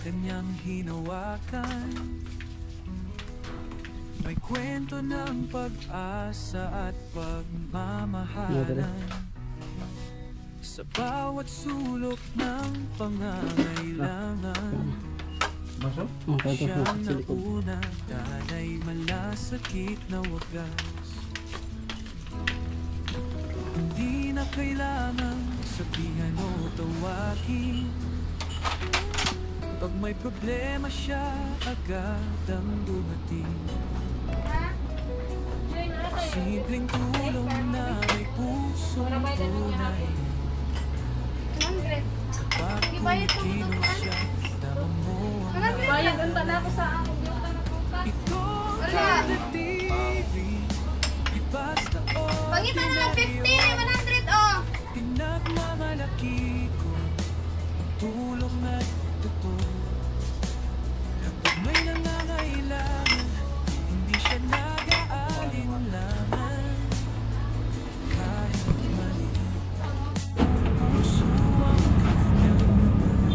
kanyang hinawakan. May kwento ng pag-asa at pagmamahalan sa bawat sulok ng pangangailangan. Siyang nauna, tanay malasakit na wagas. Hindi na kailangan sabihan o tawagin. Pag may problema siya, agad ang dumating. Simpleng tulong na may pusong tunay. Kapag kumikilos siya, tama mo ang bayagan ba na ako sa akong ito ang TV. Di basta o pagita na lang 50, 100 oh. Pinagmamalaki ko ang tulong at totoo. Kapag may nangangailangan, hindi siya nag-aalinlangan. Kahit maliit, puso ang kanyang naman.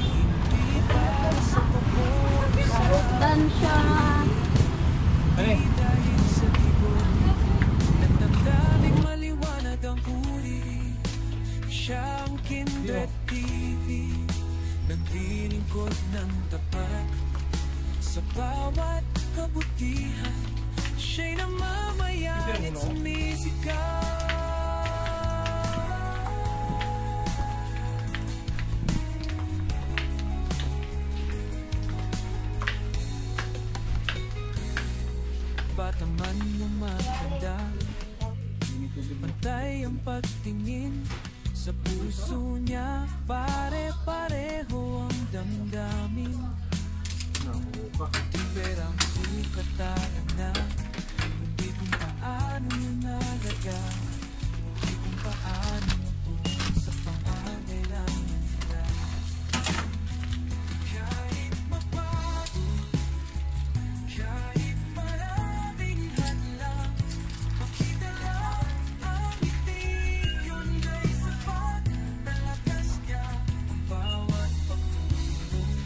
Hindi para sa Dan siya. Hindi dahil sa tibok, nagdamdaming maliwanag ang uri. Siya ang Kindred TV, naglilingkod ng tapat sa bawat kabutihan. Siya'y namamayan at sumisigaw. Bata man o matanda, pantay ang pagtingin sa puso niya. Pare-pareho ang damdamin. Di perang sukataran na, kundi kung paano nalaga, kundi kung paano matulog sa pangangailangan nila. Kahit mabago, kahit maraming hadlang, makita lang ang ngiti, yun ay sapat na lakas niya. Ang bawat pagtulong,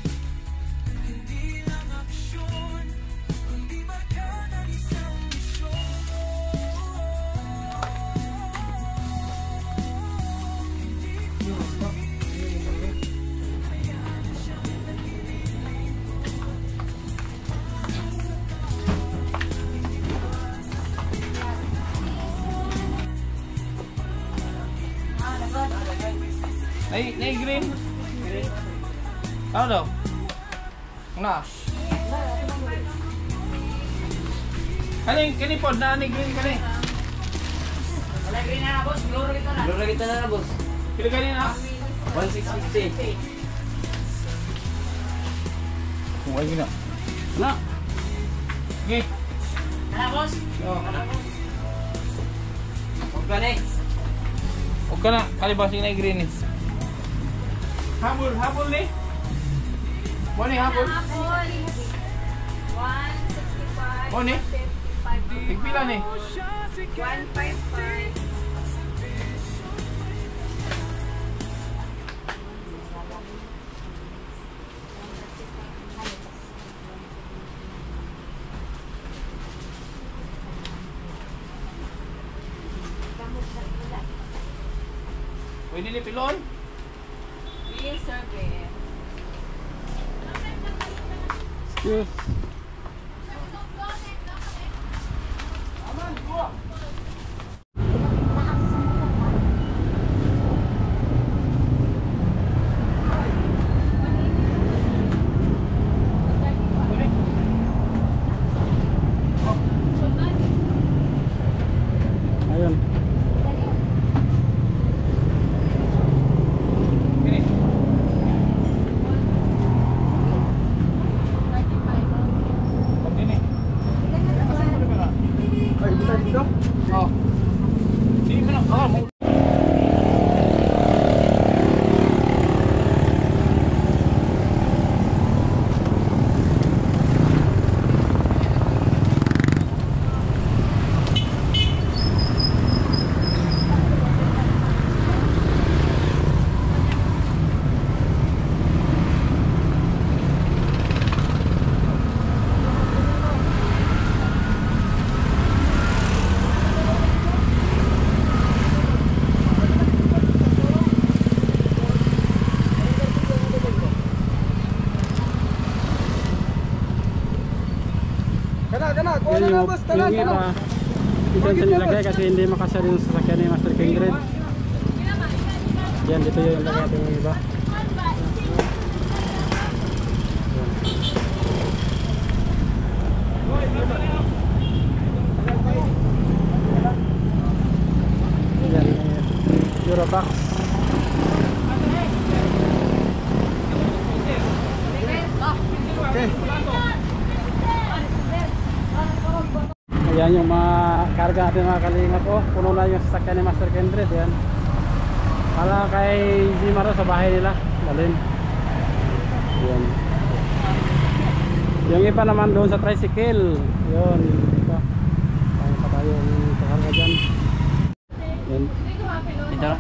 hindi lang aksyon, kundi marka ng isang misyon. Nay green. Ano daw? Na. Kani pod na ni green kani. Wala green na boss, luro kita na. Luro kita na boss. Pila kani na? 1650. Kung ay gina. Na. Okay. Ana boss. Oh. Okay. O kana kali basing na green ni. Habol ni. Mo ni habol. 165. Mo ni. Tigpila ni. 155. Pwede ni pilon. Yes, sir. Excuse. Ayun. Ini. Yan yung iba. Dito sa nilagay kasi hindi makasya yung sasakyan ni Master King Red. Yan, dito yung lagay natin yung iba. Yan, Eurobox. Okay. Ayan yung mga karga natin mga kalingap. Oh, puno na yung sasakyan ni Master Kendred. Yan. Para kay Zimaro sa bahay nila. Dalhin. Yan. Yung iba naman doon sa tricycle. Yun. Ito. Kaya pa tayo yung kakarga dyan. Yan. Ito.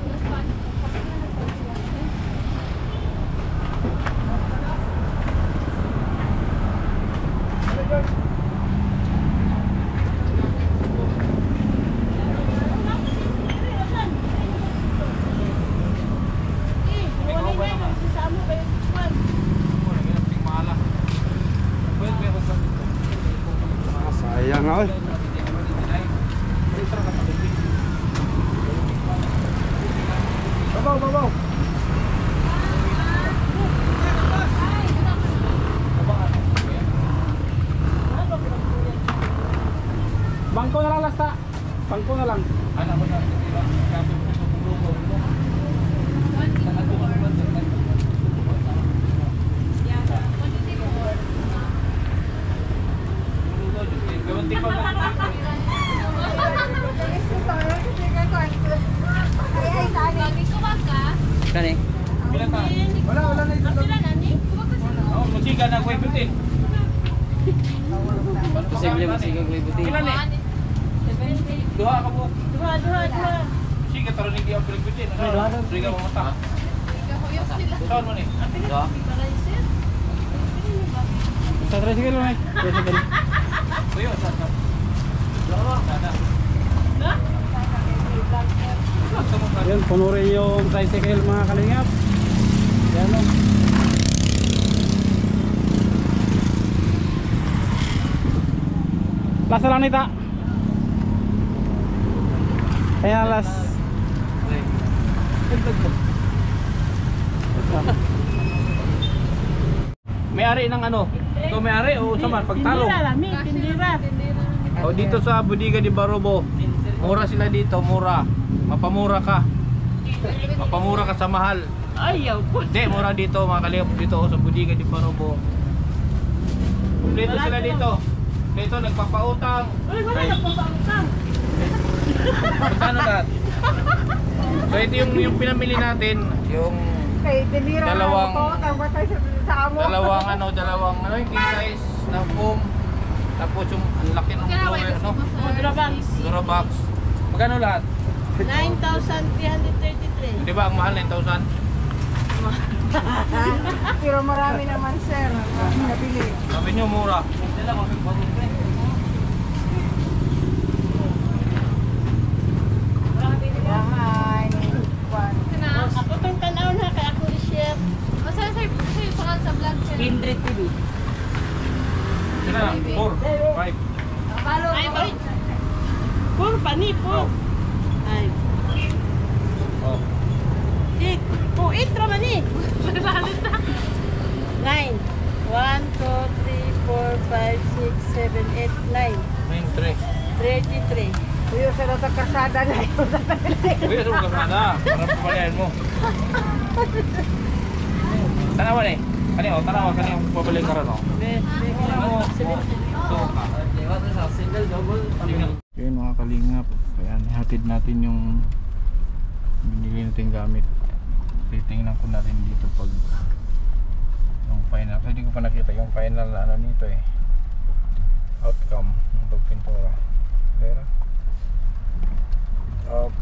Sayang nga oy. Babaw. Bangko na lang lasta. Bangko na lang. Ano ba na? Kani? Wala na ito. Oh, musiga na kuy puti. Posible musiga kuy puti. Ilan ni? 2 ka po. 2. Sige taro ni dia kuy puti. Sige mo mata. Saan mo ni? 2. Sa tricycle mo eh. Tricycle. Kuyo sa. Yan, puno rin yung tricycle mga kalingap. Yan o. Lasa lang nita. Kaya las. May-ari ng ano? Ito may-ari o saman pagtalong? Tindira. O dito sa Bodega de Barobo. Mura sila dito, mura. Mapamura ka. Mapamura ka sa mahal. Ayaw po. Hindi, mura dito mga kalingap dito sa Bodega de Barobo. Dito sila dito. Dito nagpapautang. Uy, wala na po pautang. Magkano lahat? So ito yung pinamili natin, yung dalawang yung king size na foam. Tapos yung ang laki ng blower, no? Durabox. Magkano lahat? 9,333. Di ba ang mahal 9,000? Pero marami naman, sir. Nabili. Sabi nyo mura. Ako itong tanaw na kaya ako i-share. Masaya sa'yo pangal sa vlog, sir. Kindred TV. Sila lang, 4, 5. Ay, boy. Pur, pani, pur. Ay. Oh. Dik. Oh, intro man eh. 9. 1, 2, 3, 4, 5, 6, 7, 8, 9. 9, 3. 33. Uyo sa natakasada na yun. Uy, ito ka sana. Para papalayan mo. Tanawa na eh. Kanina, tanawa. Kanina, papalayan ka rin. Yun mga kalingap. Ayan, hatid natin yung binili natin gamit. Titingnan ko natin dito pag yung final. Hindi ko pa nakita yung final na ano nito eh. Outcome ng pagpintura. Pero oops.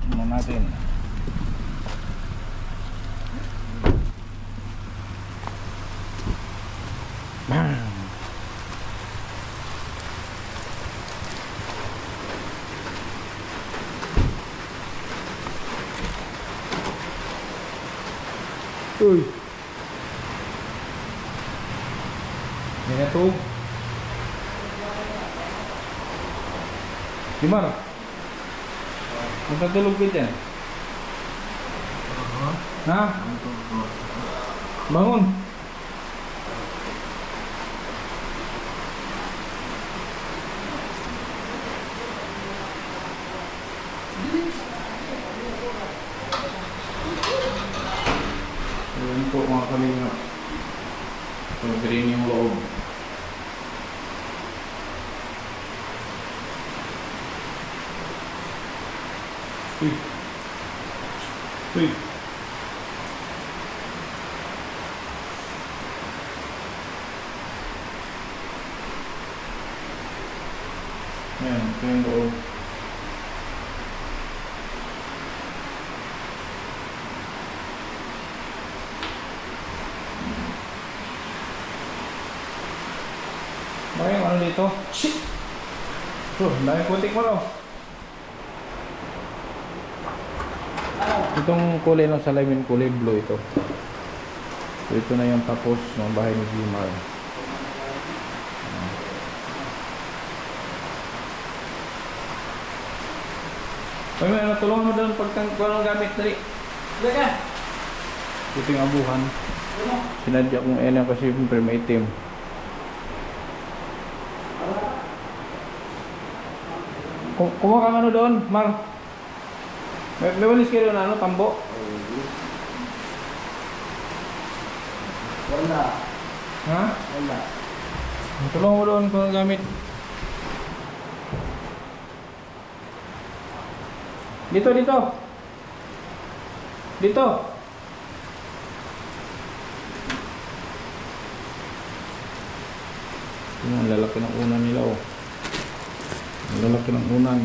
Tingnan natin. Uy. Yan na to. Dimar. Magkatulog ka dyan. Ha? Bangun. Ayan po mga kalinga. Pag-green yung loob. Uy. Uy. Ayan, ito yung loob. Bakit yung ano dito? Shit! So, dahil putik mo raw. Itong kulay ng salamin, kulay blue ito. So, ito na yung tapos ng bahay ni Jimar. Ay, may ano, tulungan mo doon pagkang gamit, dali. Sige. Ito yung abuhan. Sinadya kong ena kasi siyempre may itim. Kumuha kang ano doon, Mar? May walis kayo doon, ano, tambo? Wala. Ha? Wala. Tulungan mo doon kung ang gamit. Dito, dito. Dito. Tingnan, ang lalaki ng unan nila, oh. Ang lalaki ng unan.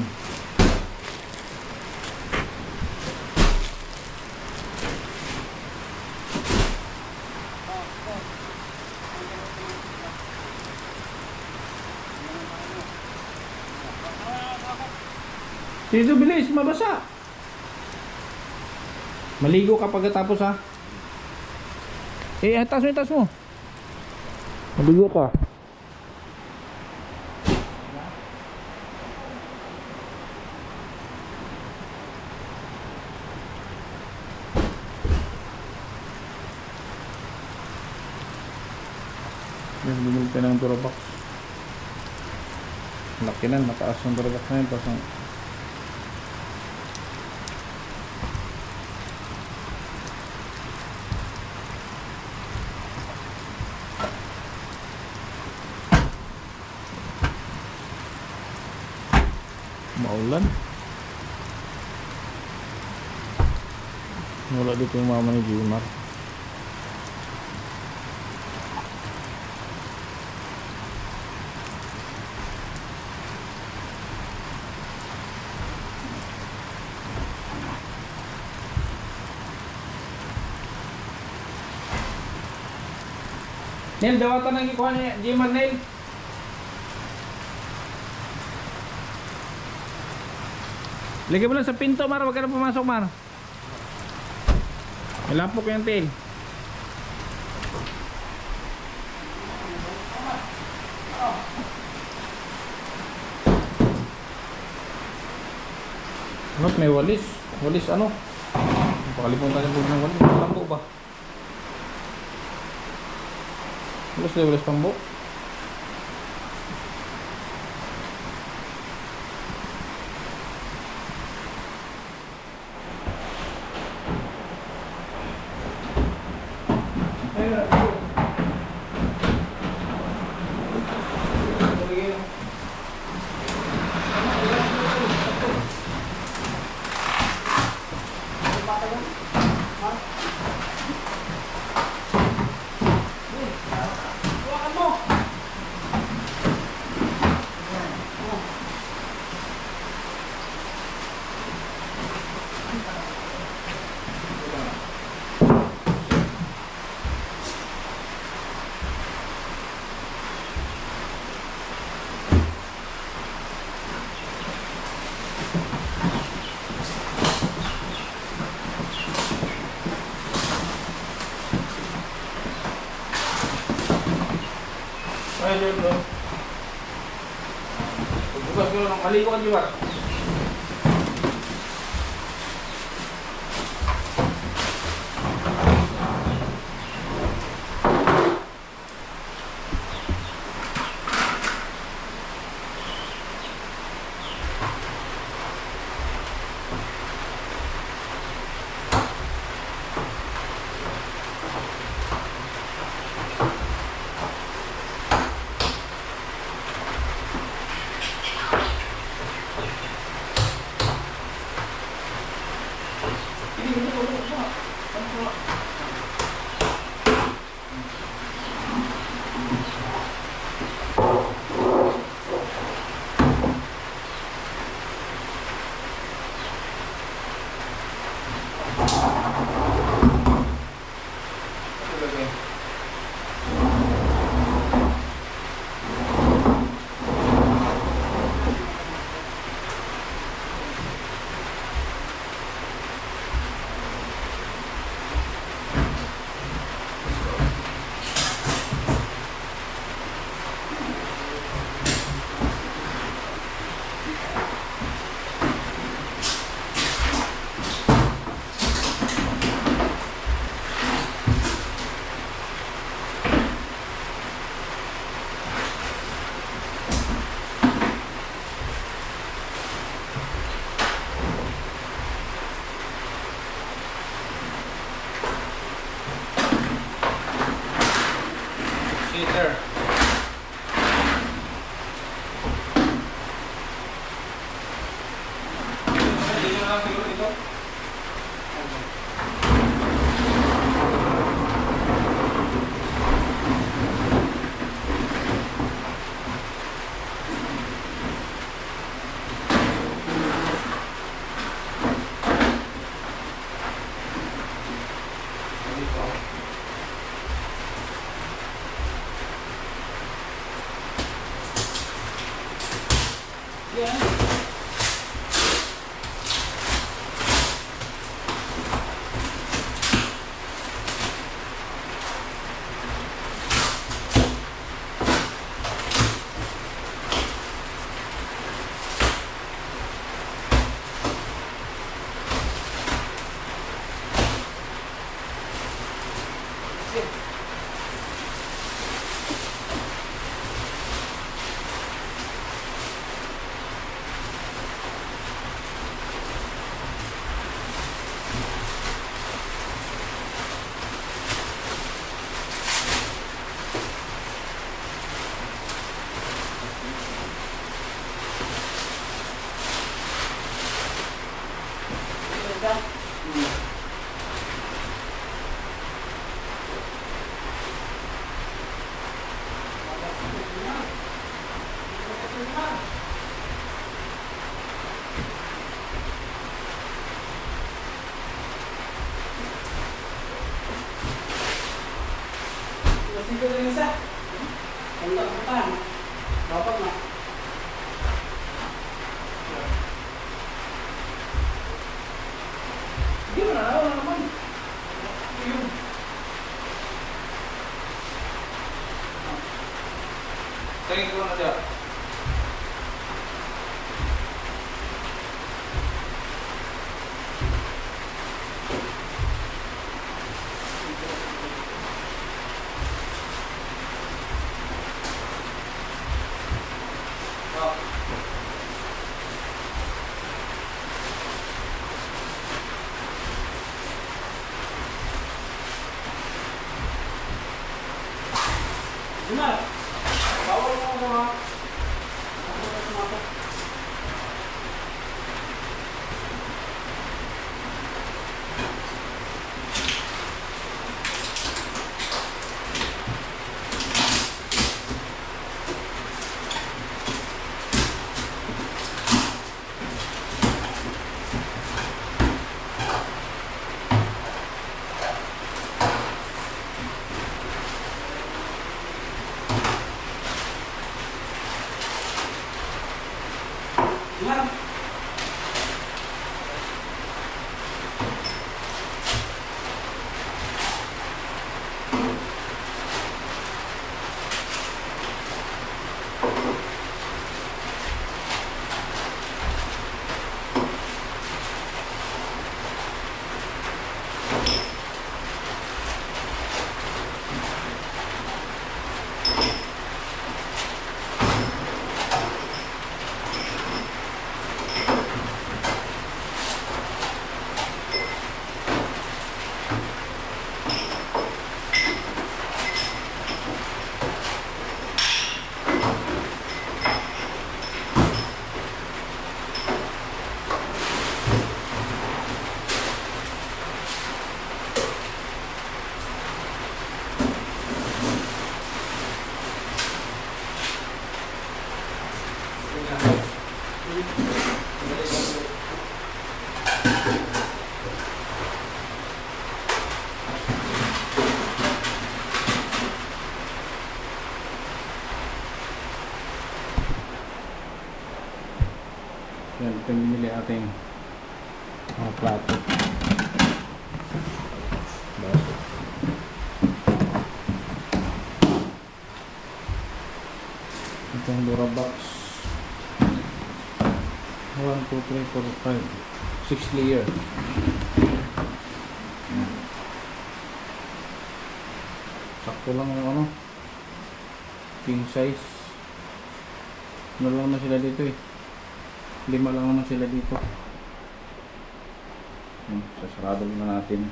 Dito, bilis, mabasa. Maligo ka pagkatapos, ha. Taas mo. Maligo ka. Yan, bumili ka ng Durabox. Laki na, mataas ng Durabox na yun. Tapos ang maulan. Wala dito yung mama ni Jimar. Neil, dawatan ang ikuha ni Jimar, Neil. Lagay mo lang sa pinto, Mar. Huwag ka na pumasok, Mar. Malapok yung tail. Ano? May walis. Walis ano? Pakalipuntan yung ng walis. Tambo ba? Walis tambo. Hawakan mo. Ay, doon. Bukas ko lang, maligo ka di ba? Sitter. Dito lang siguro ito. Sige rin isa. Punta ko pa. Dapat na. Hindi mo na, wala naman. Yun. Tingin ko na siya. Gimana? Bawal mo mga. ating mga plato. Baso. Itong Durabox 1, 2, 3, 4, 5 6 layer. Sakto lang yung ano, king size. Ano lang naman sila dito eh, 5 lang naman sila dito. Sasarado muna natin.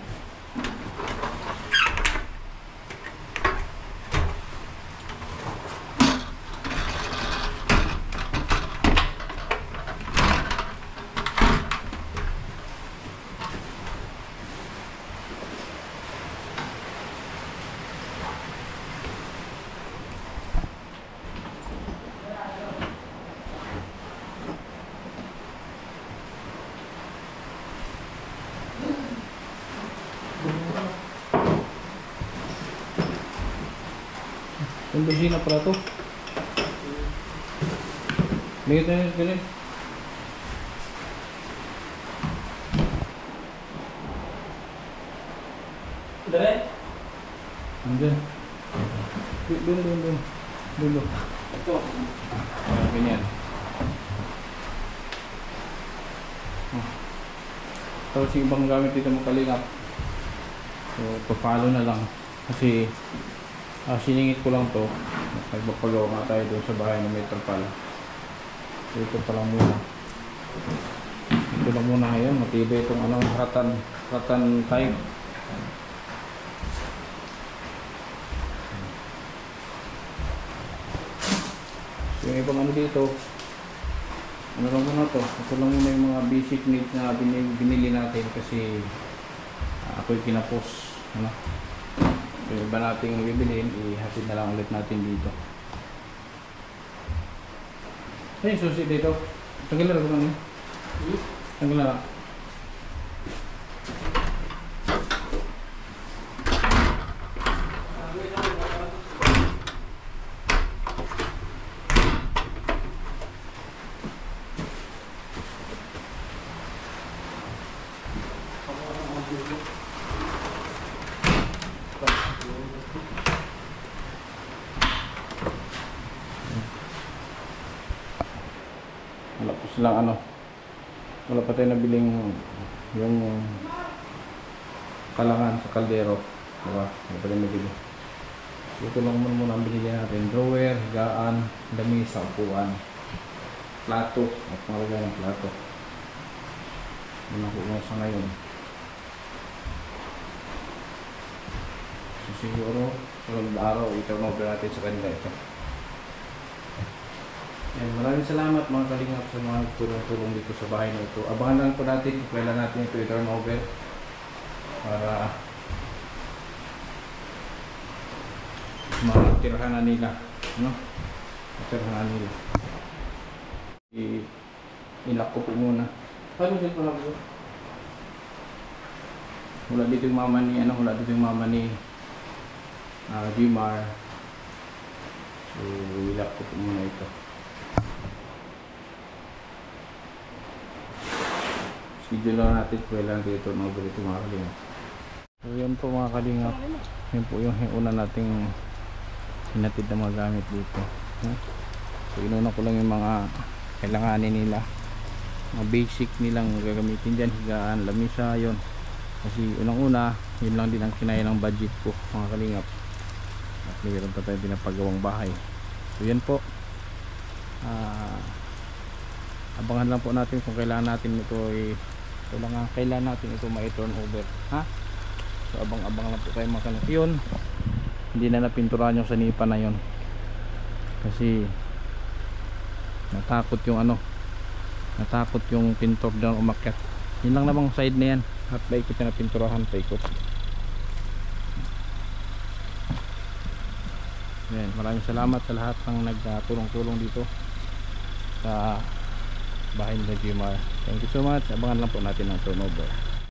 Yung busina pala to. Bigyan tayo yung bilhin. Dali. Andyan. Dulo. Ito. Ganyan. Tapos yung ibang gamit dito mo kalingap. So, papalo na lang. Kasi siningit ko lang to. Nagpapagawa nga tayo doon sa bahay ng Metro pala. So ito pa lang muna. Ito lang muna ngayon. Matibay itong ano, ratan type. So yung ibang ano dito, ano lang muna to. Ito lang muna yung mga basic needs na binili natin kasi ako'y kinapos. Ano? So yung iba nating bibilhin, ihatid na lang ulit natin dito. Ay, susi dito. Tanggal na rin naman. Tanggal na lang. Wala po silang ano, wala pa tayo nabiling yung kalangan sa kaldero, diba? Wala pa tayo nabili. So ito lang muna ang binili natin: drawer, higaan, lamisa, upuan, plato, at mga ng plato. Yun ang kuha sa ngayon. So siguro sa araw i-turnover natin sa kanila ito. Yan, maraming salamat mga kalingap sa mga tulong-tulong dito sa bahay na ito. Abangan lang po natin kung kailan natin ito i-turn over para matirahan na nila, no? Matirahan na nila. I-lock ko po muna. Paano dito na po? Wala dito yung mama ni Gmar. So i-lock ko po muna ito. Schedule lang natin kung kailan dito mag-dito mga kalingap. So yan po mga kalingap, yun po yung una nating hinatid na mga gamit dito. So inuna ko lang yung mga kailanganin nila, mga basic nilang gagamitin dyan: higaan, lamisa, yun. Kasi unang-una, yun lang din ang kinaya ng budget ko mga kalingap. At mayroon pa tayo pinapagawang bahay. So yan po, abangan lang po natin kung kailan natin ito kailan natin ito ma-turn over, ha? So abang-abang lang po tayo mga kalingap. Yun, hindi na napinturahan yung sanipa na yun kasi natakot yung pintor doon umakyat. Yun lang namang side na yan at paikot na pinturahan, paikot. Yan, maraming salamat sa lahat ng nagtulong-tulong dito sa bahay nila Gmar. Thank you so much. Abangan lang po natin ang turnover.